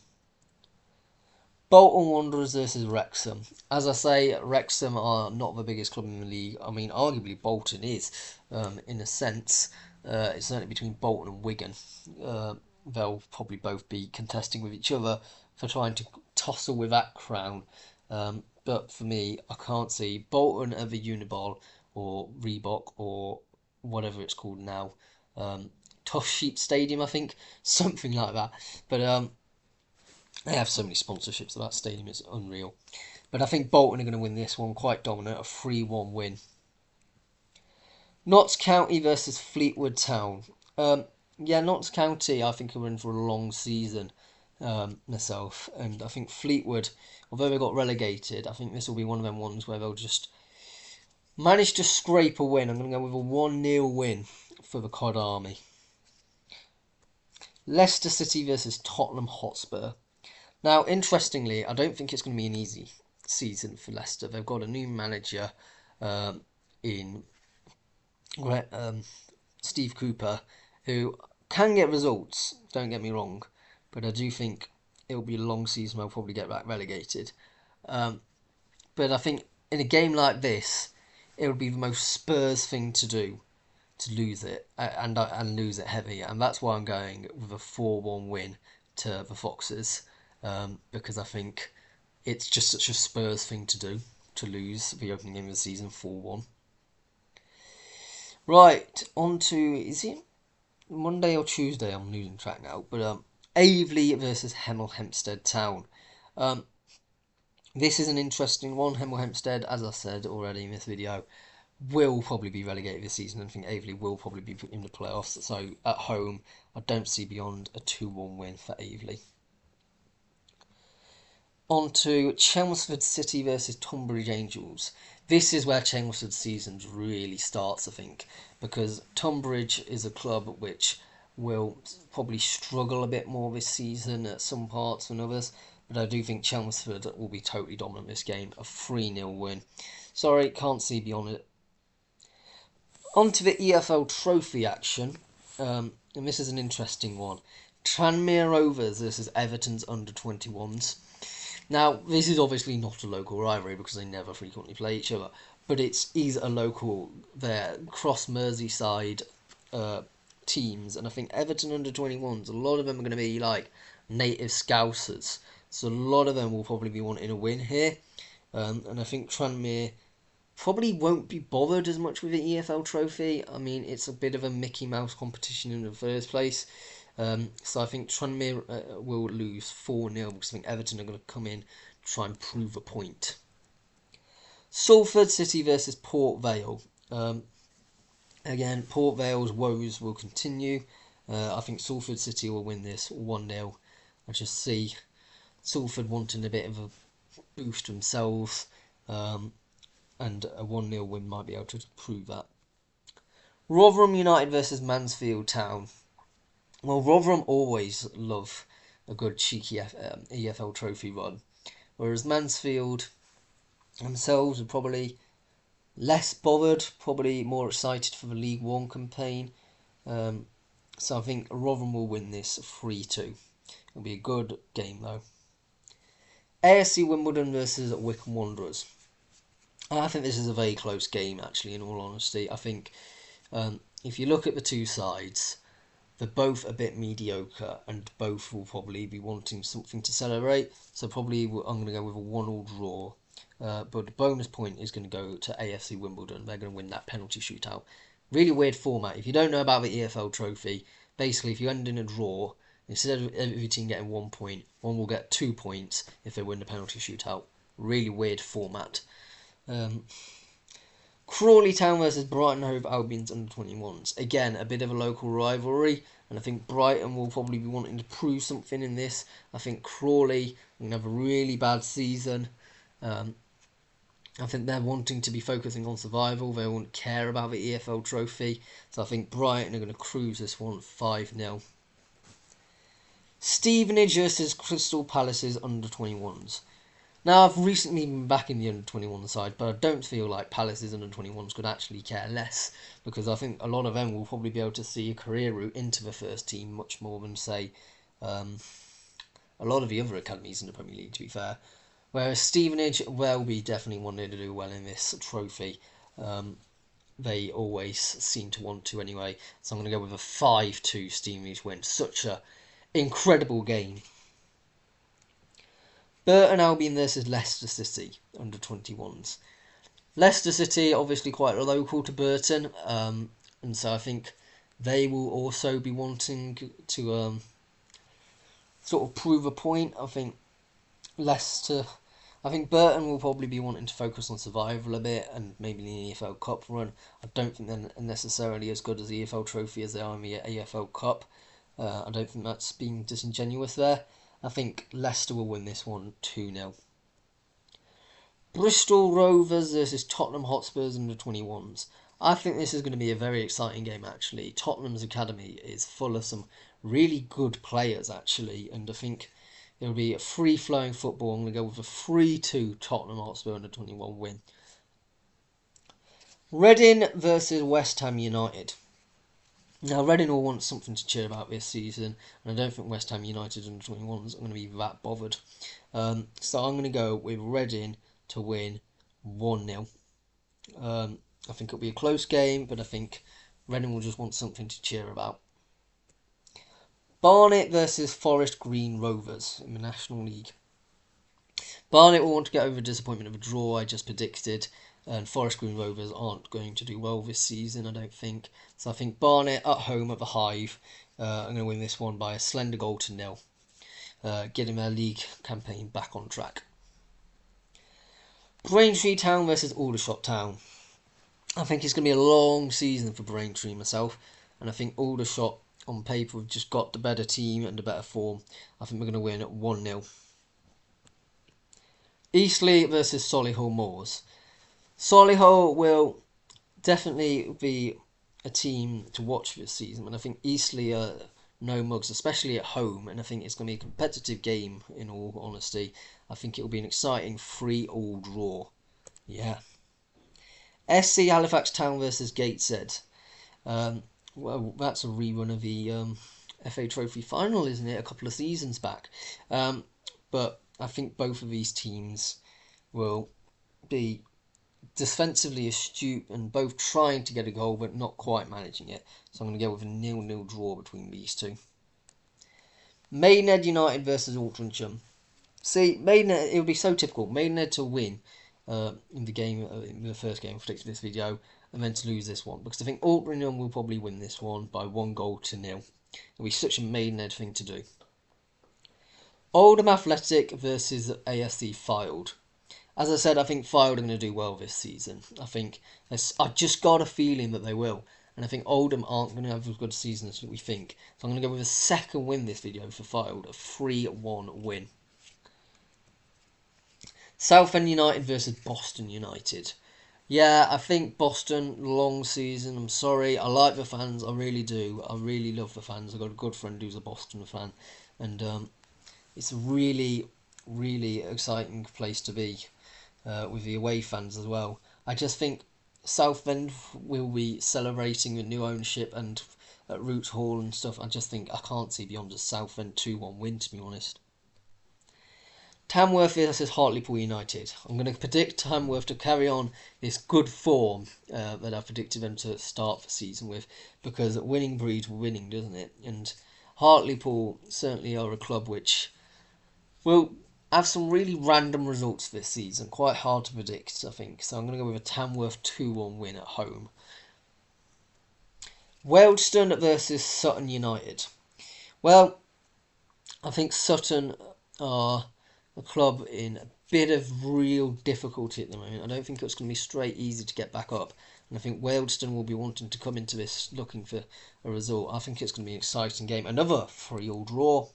Bolton Wanderers versus Wrexham. As I say, Wrexham are not the biggest club in the league. I mean, arguably Bolton is, in a sense. It's certainly between Bolton and Wigan. They'll probably both be contesting with each other for trying to tussle with that crown. But for me, I can't see Bolton at the Uniball or Reebok or whatever it's called now. Tough Sheep Stadium, I think. Something like that. But they have so many sponsorships that stadium is unreal. But I think Bolton are going to win this one quite dominant, a 3-1 win. Notts County versus Fleetwood Town. Yeah, Notts County I think are in for a long season myself. And I think Fleetwood, although they got relegated, I think this will be one of them ones where they'll just manage to scrape a win. I'm going to go with a 1-0 win for the Cod Army. Leicester City versus Tottenham Hotspur. Now, interestingly, I don't think it's going to be an easy season for Leicester. They've got a new manager in Steve Cooper, who can get results, don't get me wrong, but I do think it'll be a long season. I'll probably get back relegated. But I think in a game like this, it would be the most Spurs thing to do to lose it and lose it heavy, and that's why I'm going with a 4-1 win to the Foxes, because I think it's just such a Spurs thing to do to lose the opening game of the season 4-1. Right, on to, is it Monday or Tuesday? I'm losing track now. But Aveley versus Hemel Hempstead Town. This is an interesting one. Hemel Hempstead, as I said already in this video, will probably be relegated this season. I think Aveley will probably be put in the playoffs. So at home, I don't see beyond a 2-1 win for Aveley. On to Chelmsford City versus Tonbridge Angels. This is where Chelmsford's season really starts, I think, because Tonbridge is a club which will probably struggle a bit more this season at some parts than others, but I do think Chelmsford will be totally dominant this game. A 3-0 win. Sorry, can't see beyond it. On to the EFL Trophy action, and this is an interesting one. Tranmere Rovers versus Everton's under-21s. Now, this is obviously not a local rivalry because they never frequently play each other, but it is a local, they're cross Merseyside teams, and I think Everton under-21s, a lot of them are going to be like native Scousers, so a lot of them will probably be wanting a win here, and I think Tranmere probably won't be bothered as much with the EFL Trophy. I mean, it's a bit of a Mickey Mouse competition in the first place. So I think Tranmere will lose 4-0 because I think Everton are going to come in, try and prove a point. Salford City versus Port Vale. Again, Port Vale's woes will continue. I think Salford City will win this 1-0. I just see Salford wanting a bit of a boost themselves, and a 1-0 win might be able to prove that. Rotherham United versus Mansfield Town. Well, Rotherham always love a good cheeky EFL Trophy run, whereas Mansfield themselves are probably less bothered, probably more excited for the League One campaign. So I think Rotherham will win this 3-2. It'll be a good game though. AFC Wimbledon versus Wycombe Wanderers. I think this is a very close game actually, in all honesty. I think if you look at the two sides, they're both a bit mediocre and both will probably be wanting something to celebrate. So probably I'm going to go with a 1-1 draw. But the bonus point is going to go to AFC Wimbledon. They're going to win that penalty shootout. Really weird format. If you don't know about the EFL Trophy, basically if you end in a draw, instead of every team getting 1 point, one will get 2 points if they win the penalty shootout. Really weird format. Crawley Town versus Brighton Hove Albion's under-21s. Again, a bit of a local rivalry, and I think Brighton will probably be wanting to prove something in this. I think Crawley are going to have a really bad season. I think they're wanting to be focusing on survival. They won't care about the EFL Trophy. So I think Brighton are going to cruise this one 5-0. Stevenage versus Crystal Palace's under-21s. Now, I've recently been back in the under-21 side, but I don't feel like Palace's under-21s could actually care less, because I think a lot of them will probably be able to see a career route into the first team much more than, say, a lot of the other academies in the Premier League, to be fair. Whereas Stevenage will be definitely wanting to do well in this trophy. They always seem to want to anyway, so I'm going to go with a 5-2 Stevenage win. Such a incredible game. Burton Albion versus Leicester City, under-21s. Leicester City, obviously quite local to Burton, and so I think they will also be wanting to sort of prove a point. I think Burton will probably be wanting to focus on survival a bit and maybe the EFL Cup run. I don't think they're necessarily as good as the EFL Trophy as they are in the EFL Cup. I don't think that's being disingenuous there. I think Leicester will win this one 2-0. Bristol Rovers versus Tottenham Hotspurs under-21s. I think this is going to be a very exciting game actually. Tottenham's academy is full of some really good players actually, and I think it'll be a free-flowing football. I'm going to go with a 3-2 Tottenham Hotspur under-21 win. Reading versus West Ham United. Now, Reading will want something to cheer about this season, and I don't think West Ham United under 21s are going to be that bothered. So I'm going to go with Reading to win 1-0. I think it'll be a close game, but I think Reading will just want something to cheer about. Barnet versus Forest Green Rovers in the National League. Barnet will want to get over the disappointment of a draw I just predicted, and Forest Green Rovers aren't going to do well this season, I don't think. So I think Barnet at home at the Hive, I'm going to win this one by a slender goal to 0, getting their league campaign back on track. Braintree Town versus Aldershot Town. I think it's going to be a long season for Braintree myself, and I think Aldershot on paper have just got the better team and the better form. I think we're going to win at 1-0. Eastleigh versus Solihull Moors. Solihull will definitely be a team to watch this season, and I think Eastleigh are no mugs, especially at home, and I think it's going to be a competitive game, in all honesty. I think it will be an exciting 3-3 draw. Yeah. SC Halifax Town versus Gateshead. Well, that's a rerun of the FA Trophy final, isn't it? A couple of seasons back. But I think both of these teams will be defensively astute and both trying to get a goal but not quite managing it. So I'm going to go with a 0-0 draw between these two. Maidenhead United versus Altrincham. See, Maidenhead, it would be so typical. Maidenhead to win in the game, in the first game, predicted this video, and then to lose this one, because I think Altrincham will probably win this one by 1-0. It'll be such a Maidenhead thing to do. Oldham Athletic versus AFC Fylde. As I said, I think Fylde are going to do well this season. I've just got a feeling that they will. And I think Oldham aren't going to have as good a season as we think. So I'm going to go with a second win this video for Fylde, a 3-1 win. Southend United versus Boston United. Yeah, I think Boston, long season, I'm sorry. I like the fans, I really do. I really love the fans. I've got a good friend who's a Boston fan. And it's a really, really exciting place to be. With the away fans as well. I just think Southend will be celebrating with new ownership and at Root Hall and stuff. I just think I can't see beyond a Southend 2-1 win, to be honest. Tamworth versus Hartlepool United. I'm going to predict Tamworth to carry on this good form that I predicted them to start the season with, because winning breeds winning, doesn't it? And Hartlepool certainly are a club which will have some really random results this season. Quite hard to predict, I think. So I'm going to go with a Tamworth 2-1 win at home. Wealdstone versus Sutton United. Well, I think Sutton are a club in a bit of real difficulty at the moment. I don't think it's going to be straight easy to get back up. And I think Wealdstone will be wanting to come into this looking for a result. I think it's going to be an exciting game. Another 3-3 draw.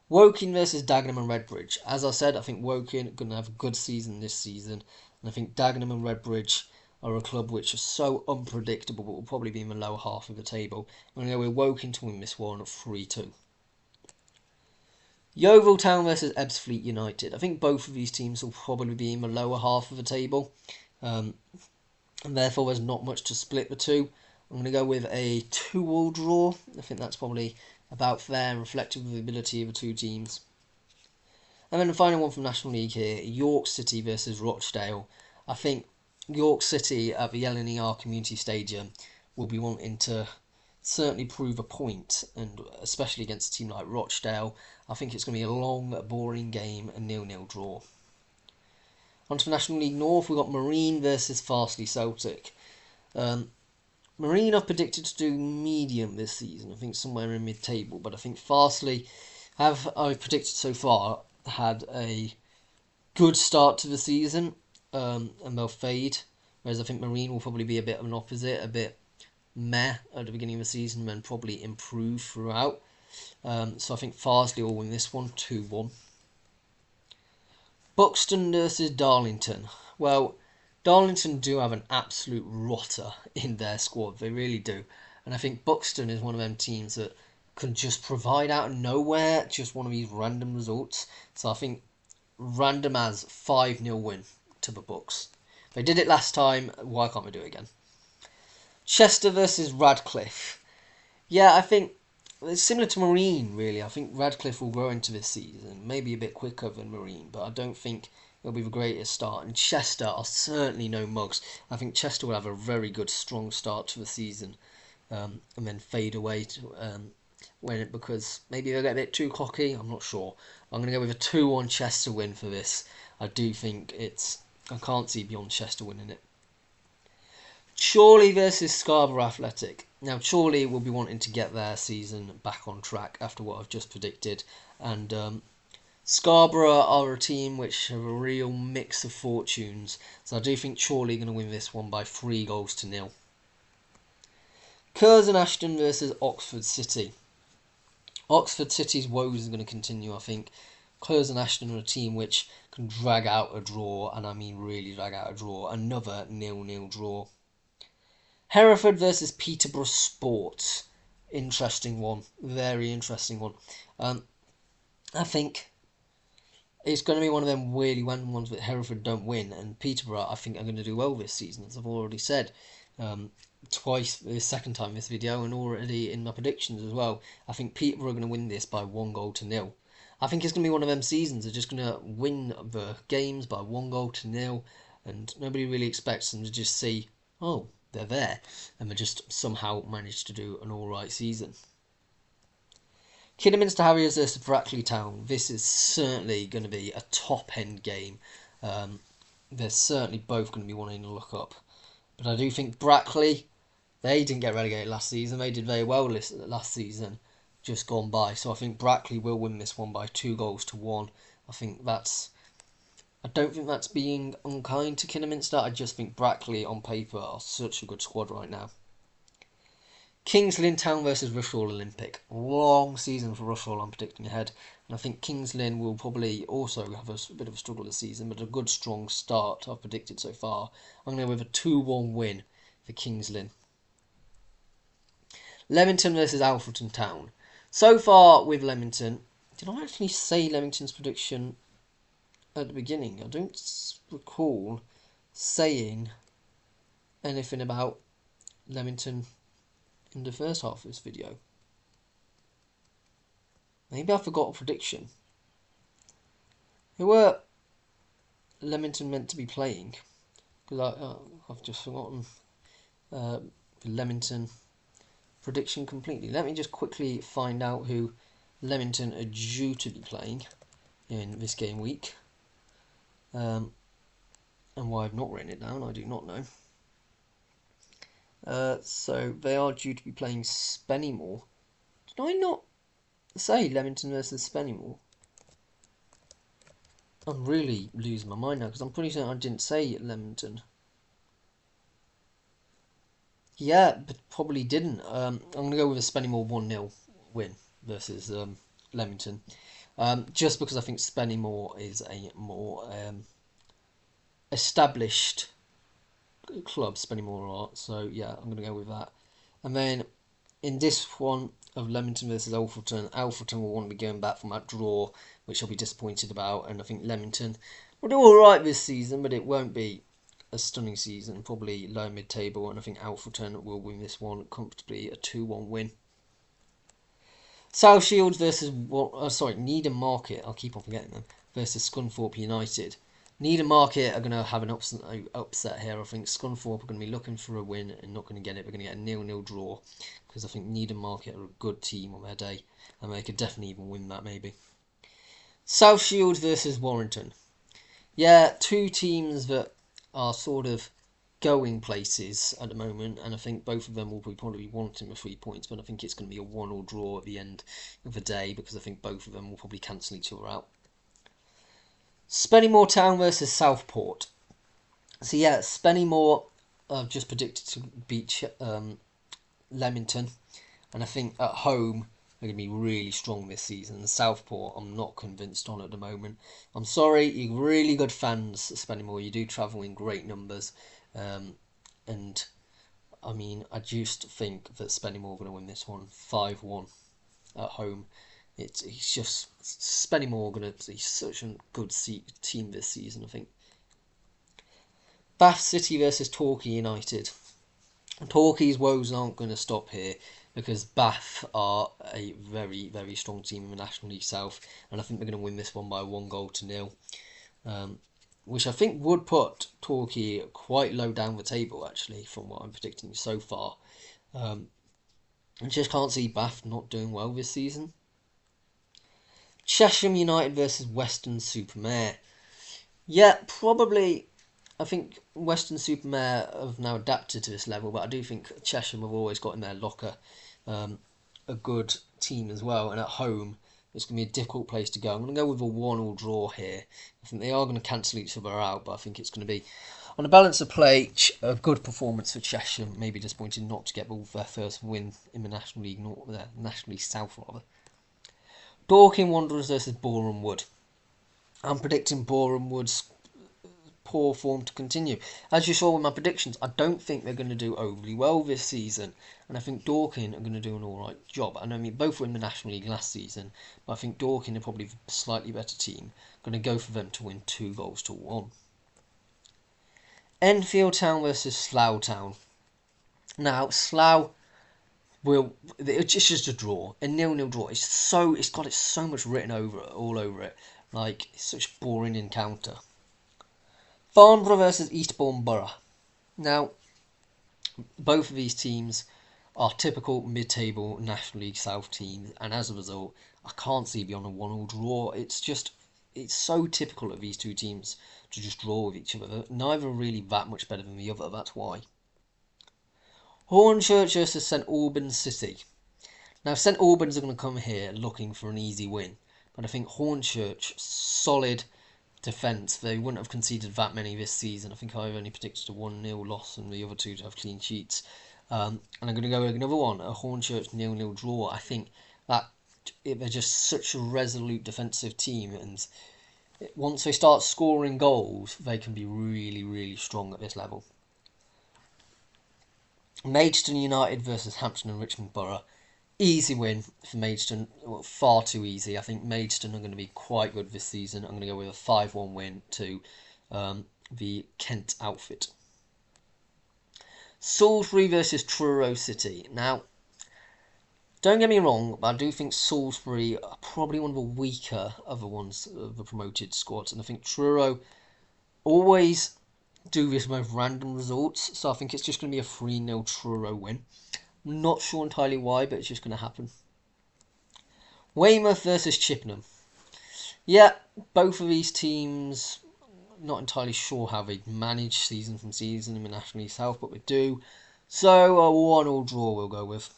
Woking versus Dagenham and Redbridge. As I said, I think Woking are going to have a good season this season. And I think Dagenham and Redbridge are a club which are so unpredictable but will probably be in the lower half of the table. I'm going to go with Woking to win this one at 3-2. Yeovil Town versus Ebbsfleet United. I think both of these teams will probably be in the lower half of the table. And therefore there's not much to split the two. I'm going to go with a 2-2 draw. I think that's probably about fair and reflective of the ability of the two teams. And then the final one from National League here, York City versus Rochdale. I think York City at the LNER Community Stadium will be wanting to certainly prove a point, and especially against a team like Rochdale. I think it's going to be a long, boring game, a 0-0 draw. On to National League North, we've got Marine versus Farsley Celtic. Marine I've predicted to do medium this season. I think somewhere in mid-table. But I think Farsley I've predicted so far, had a good start to the season. And they'll fade. Whereas I think Marine will probably be a bit of an opposite. A bit meh at the beginning of the season. And then probably improve throughout. So I think Farsley will win this one 2-1. Buxton versus Darlington. Well, Darlington do have an absolute rotter in their squad. They really do. And I think Buxton is one of them teams that can just provide out of nowhere just one of these random results. So I think random as 5-0 win to the Bucks. They did it last time. Why can't we do it again? Chester versus Radcliffe. Yeah, I think it's similar to Marine, really. I think Radcliffe will grow into this season, maybe a bit quicker than Marine, but I don't think it'll be the greatest start. And Chester are certainly no mugs. I think Chester will have a very good, strong start to the season, and then fade away to because maybe they'll get a bit too cocky. I'm not sure. I'm going to go with a 2-1 Chester win for this. I do think I can't see beyond Chester winning it. Chorley versus Scarborough Athletic. Now, Chorley will be wanting to get their season back on track after what I've just predicted. And Scarborough are a team which have a real mix of fortunes. So I do think Chorley are going to win this one by 3-0. Curzon Ashton versus Oxford City. Oxford City's woes are going to continue, I think. Curzon Ashton are a team which can drag out a draw, and I mean really drag out a draw. Another 0-0 draw. Hereford versus Peterborough Sports. Interesting one. Very interesting one. I think it's going to be one of them really random ones that Hereford don't win, and Peterborough I think are going to do well this season, as I've already said. Twice, the second time in this video, and already in my predictions as well. I think Peterborough are going to win this by 1-0. I think it's going to be one of them seasons. They're just going to win the games by 1-0, and nobody really expects them to just see, oh, they're there, and they just somehow managed to do an alright season. Kidderminster Harriers versus Brackley Town. This is certainly going to be a top-end game. They're certainly both going to be wanting to look up. But I do think Brackley, they didn't get relegated last season. They did very well last season, just gone by. So I think Brackley will win this one by 2-1. I don't think that's being unkind to Kidderminster. I just think Brackley on paper are such a good squad right now. Kings Lynn Town versus Rushall Olympic. Long season for Rushall, I'm predicting ahead. And I think Kings Lynn will probably also have a bit of a struggle this season, but a good strong start I've predicted so far. I'm going to go with a 2-1 win for Kings Lynn. Leamington versus Alfreton Town. So far with Leamington, did I actually say Leamington's prediction at the beginning? I don't recall saying anything about Leamington in the first half of this video. Maybe I forgot a prediction. Who were Leamington meant to be playing? Because I've just forgotten the Leamington prediction completely. Let me just quickly find out who Leamington are due to be playing in this game week. And why I've not written it down, I do not know. So they are due to be playing Spennymoor. Did I not say Leamington versus Spennymoor? I'm really losing my mind now because I'm pretty sure I didn't say Leamington. Yeah, but probably didn't. I'm going to go with a Spennymoor 1-0 win versus Leamington. Just because I think Spennymoor is a more established club, Spennymoor are. So yeah, I'm going to go with that. And then in this one of Leamington versus Alfreton, Alfreton will want to be going back from that draw, which I'll be disappointed about. And I think Leamington will do alright this season, but it won't be a stunning season, probably low mid-table, and I think Alfreton will win this one comfortably, a 2-1 win. South Shields versus Needham Market, I'll keep on forgetting them, versus Scunthorpe United. Needham Market are going to have an upset here. I think Scunthorpe are going to be looking for a win and not going to get it. They're going to get a 0-0 draw because I think Needham Market are a good team on their day, and they could definitely even win that maybe. South Shields versus Warrington. Yeah, two teams that are sort of going places at the moment, and I think both of them will probably be wanting the 3 points, but I think it's going to be a 1-1 draw at the end of the day because I think both of them will probably cancel each other out. Spennymoor Town versus Southport. So yeah, Spennymoor I've just predicted to beat Leamington, and I think at home they're going to be really strong this season. Southport I'm not convinced on at the moment. I'm sorry, you're really good fans at Spennymoor. You do travel in great numbers, and I mean I just think that Spennymoor are going to win this one 5-1 at home. It's just Spennymoor are going to be such a good team this season, I think. Bath City versus Torquay United. Torquay's woes aren't going to stop here because Bath are a very, very strong team in the National League South, and I think they're going to win this one by 1-0. Which I think would put Torquay quite low down the table, actually, from what I'm predicting so far. I just can't see Bath not doing well this season. Chesham United versus Weston-super-Mare. Yeah, probably. I think Weston-super-Mare have now adapted to this level, but I do think Chesham have always got in their locker a good team as well, and at home it's going to be a difficult place to go. I'm going to go with a 1-1 draw here. I think they are going to cancel each other out, but I think it's going to be, on a balance of play, a good performance for Chesham. Maybe disappointed not to get their first win in the National League North, National League South rather. Dorking Wanderers versus Boreham Wood. I'm predicting Boreham Wood's poor form to continue. As you saw with my predictions, I don't think they're going to do overly well this season, and I think Dorking are going to do an alright job. And I mean, both were in the National League last season, but I think Dorking are probably a slightly better team. I'm going to go for them to win 2-1. Enfield Town versus Slough Town. Now, Slough it's just a draw, a 0-0 draw. It's got so much written all over it. Like, it's such a boring encounter. Farnborough versus Eastbourne Borough. Now, both of these teams are typical mid-table National League South teams, and as a result, I can't see beyond a 1-1 draw. It's so typical of these two teams to just draw with each other. Neither are really that much better than the other, that's why. Hornchurch versus St Albans City. Now, St Albans are going to come here looking for an easy win, but I think Hornchurch, solid defence. They wouldn't have conceded that many this season. I think I've only predicted a 1-0 loss and the other two to have clean sheets. And I'm going to go with another one, a Hornchurch 0-0 draw. I think that they're just such a resolute defensive team, and once they start scoring goals, they can be really, really strong at this level. Maidstone United versus Hampton and Richmond Borough. Easy win for Maidstone, far too easy. I think Maidstone are going to be quite good this season. I'm going to go with a 5-1 win to the Kent outfit. Salisbury versus Truro City. Now, don't get me wrong, but I do think Salisbury are probably one of the weaker of the promoted squads, and I think Truro always do this with random results, so I think it's just going to be a 3-0 Truro win. I'm not sure entirely why, but it's just going to happen. Weymouth versus Chippenham. Yeah, both of these teams, not entirely sure how they manage season from season in the National League South, but we do. So a 1-1 draw we'll go with.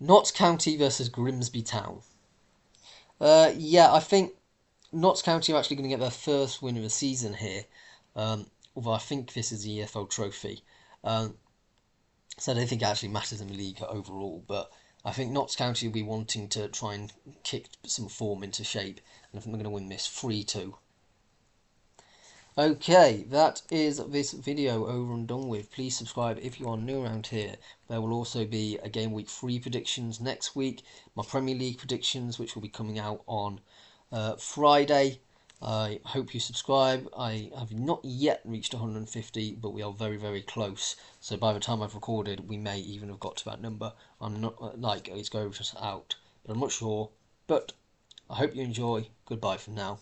Notts County versus Grimsby Town. Yeah, I think Notts County are actually going to get their first win of the season here, although I think this is the EFL Trophy. So I don't think it actually matters in the league overall, but I think Notts County will be wanting to try and kick some form into shape, and I think they're going to win this 3-2. Okay, that is this video over and done with. Please subscribe if you are new around here. There will also be a Game Week 3 predictions next week, my Premier League predictions, which will be coming out on Friday. I hope you subscribe. I have not yet reached 150, but we are very, very close. So by the time I've recorded, we may even have got to that number. I'm not like it's going just out, but I'm not sure. But I hope you enjoy. Goodbye for now.